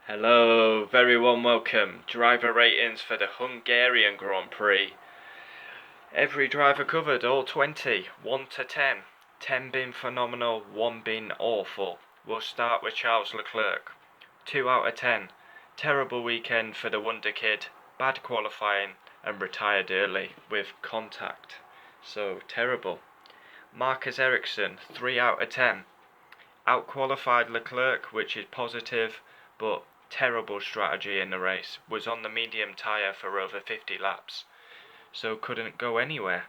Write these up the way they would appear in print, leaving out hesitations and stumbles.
Hello, very warm welcome. Driver ratings for the Hungarian Grand Prix. Every driver covered, all 20, 1 to 10. 10 being phenomenal, 1 being awful. We'll start with Charles Leclerc. 2 out of 10. Terrible weekend for the Wonder Kid. Bad qualifying and retired early with contact. So terrible. Marcus Ericsson, 3 out of 10. Outqualified Leclerc, which is positive, but terrible strategy in the race. Was on the medium tyre for over 50 laps, so couldn't go anywhere.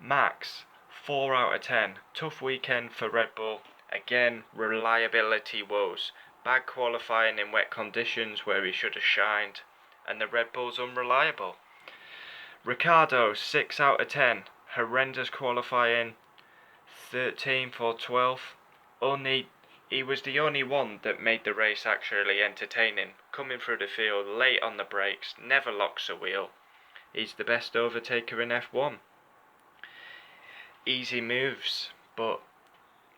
Max, 4 out of 10. Tough weekend for Red Bull. Again, reliability woes. Bad qualifying in wet conditions where he should have shined, and the Red Bull's unreliable. Ricciardo, 6 out of 10. Horrendous qualifying, 13th or 12th. He was the only one that made the race actually entertaining. Coming through the field, late on the brakes, never locks a wheel. He's the best overtaker in F1. Easy moves, but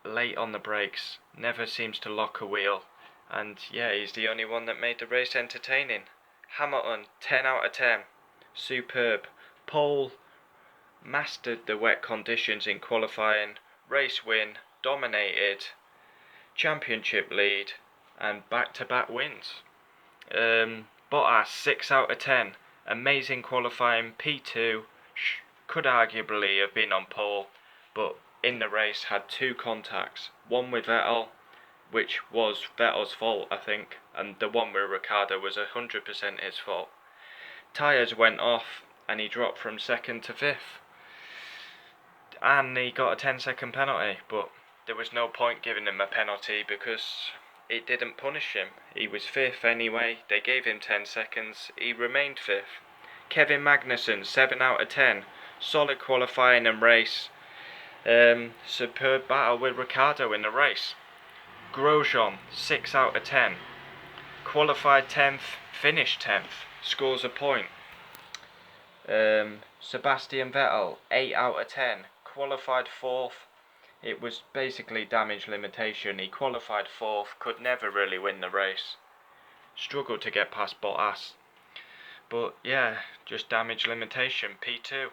late on the brakes, never seems to lock a wheel. And yeah, he's the only one that made the race entertaining. Hamilton, 10 out of 10. Superb. Pole, mastered the wet conditions in qualifying. Race win, dominated. Championship lead and back-to-back wins. Bottas, 6 out of 10. Amazing qualifying, P2. Could arguably have been on pole, but in the race had 2 contacts. One with Vettel, which was Vettel's fault, I think, and the one with Ricciardo was 100% his fault. Tyres went off and he dropped from 2nd to 5th. And he got a 10-second penalty, but there was no point giving him a penalty because it didn't punish him. He was 5th anyway, they gave him 10 seconds, he remained 5th. Kevin Magnussen, 7 out of 10. Solid qualifying and race. Superb battle with Ricciardo in the race. Grosjean, 6 out of 10. Qualified 10th, finished 10th, scores a point. Sebastian Vettel, 8 out of 10. Qualified 4th. It was basically damage limitation. He qualified 4th, could never really win the race. Struggled to get past Bottas. But yeah, just damage limitation, P2.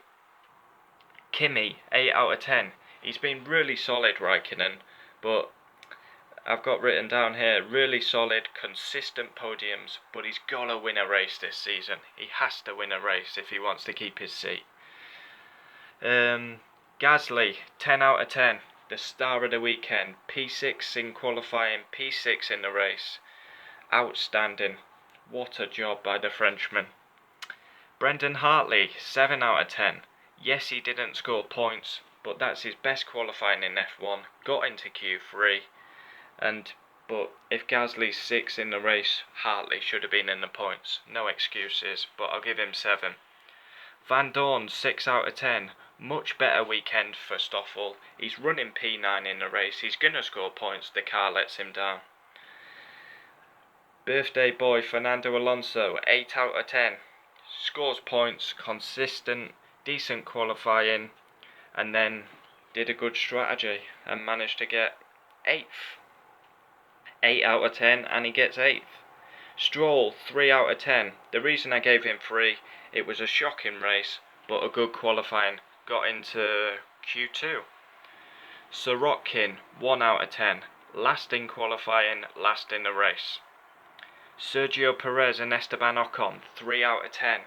Kimi, 8 out of 10. He's been really solid, Raikkonen, but I've got written down here, really solid, consistent podiums, but he's got to win a race this season. He has to win a race if he wants to keep his seat. Gasly, 10 out of 10. The star of the weekend. P6 in qualifying, P6 in the race. Outstanding. What a job by the Frenchman. Brendan Hartley, 7 out of 10. Yes, he didn't score points, but that's his best qualifying in F1. Got into Q3. But if Gasly's 6 in the race, Hartley should have been in the points. No excuses, but I'll give him 7. Van Dorn, 6 out of 10. Much better weekend for Stoffel. He's running P9 in the race. He's going to score points. The car lets him down. Birthday boy Fernando Alonso, 8 out of 10. Scores points, consistent, decent qualifying, and then did a good strategy and managed to get 8th. 8 out of 10 and he gets 8th. Stroll, 3 out of 10. The reason I gave him 3, it was a shocking race, but a good qualifying. Got into Q2. Sorokin, 1 out of 10. Last in qualifying, last in the race. Sergio Perez and Esteban Ocon, 3 out of 10.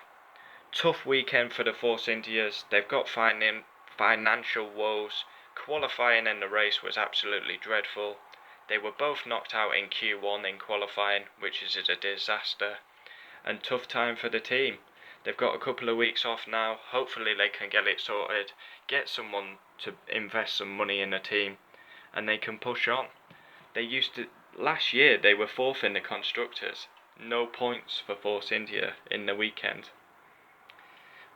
Tough weekend for the Force Indias. They've got financial woes. Qualifying in the race was absolutely dreadful. They were both knocked out in Q1 in qualifying, which is a disaster. And tough time for the team. They've got a couple of weeks off now. Hopefully they can get it sorted. Get someone to invest some money in the team. And they can push on. Last year they were 4th in the Constructors. No points for Force India in the weekend.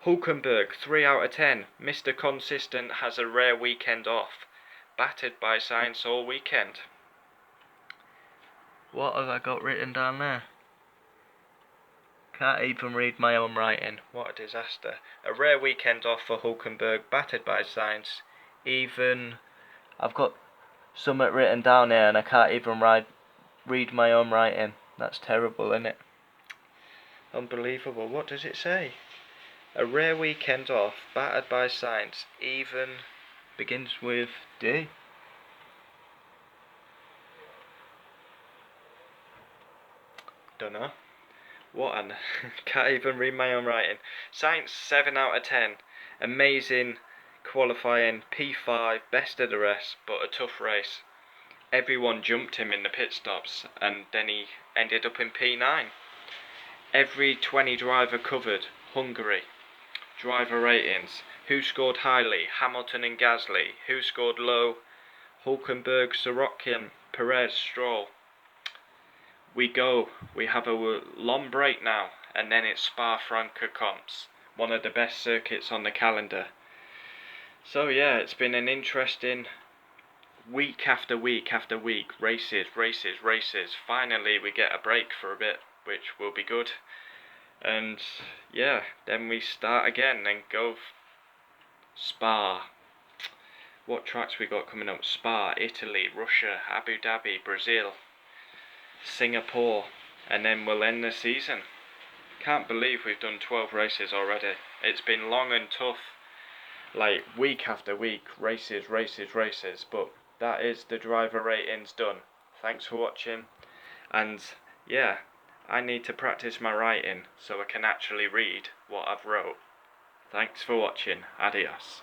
Hulkenberg, 3 out of 10. Mr. Consistent has a rare weekend off. Battered by Sainz all weekend. What have I got written down there? Can't even read my own writing. What a disaster. A rare weekend off for Hulkenberg, battered by Sainz. I've got something written down here and I can't even read my own writing. That's terrible, isn't it? Unbelievable. What does it say? A rare weekend off, battered by science, even begins with D. Dunno. What an... Can't even read my own writing. Science 7 out of 10. Amazing qualifying, P5, best of the rest, but a tough race. Everyone jumped him in the pit stops, and then he ended up in P9. Every 20 driver covered, Hungary. Driver ratings. Who scored highly? Hamilton and Gasly. Who scored low? Hulkenberg, Sorokin, Perez, Stroll. We go. We have a long break now, and then it's Spa-Francorchamps, one of the best circuits on the calendar. So yeah, it's been an interesting week after week after week. Races, races, races. Finally we get a break for a bit, which will be good. And yeah, then we start again and go Spa. What tracks we got coming up? Spa, Italy, Russia, Abu Dhabi, Brazil, Singapore, and then we'll end the season. Can't believe we've done 12 races already. It's been long and tough, like week after week, races, races, races, but that is the driver ratings done. Thanks for watching, and yeah, I need to practice my writing so I can actually read what I've wrote. Thanks for watching. Adios.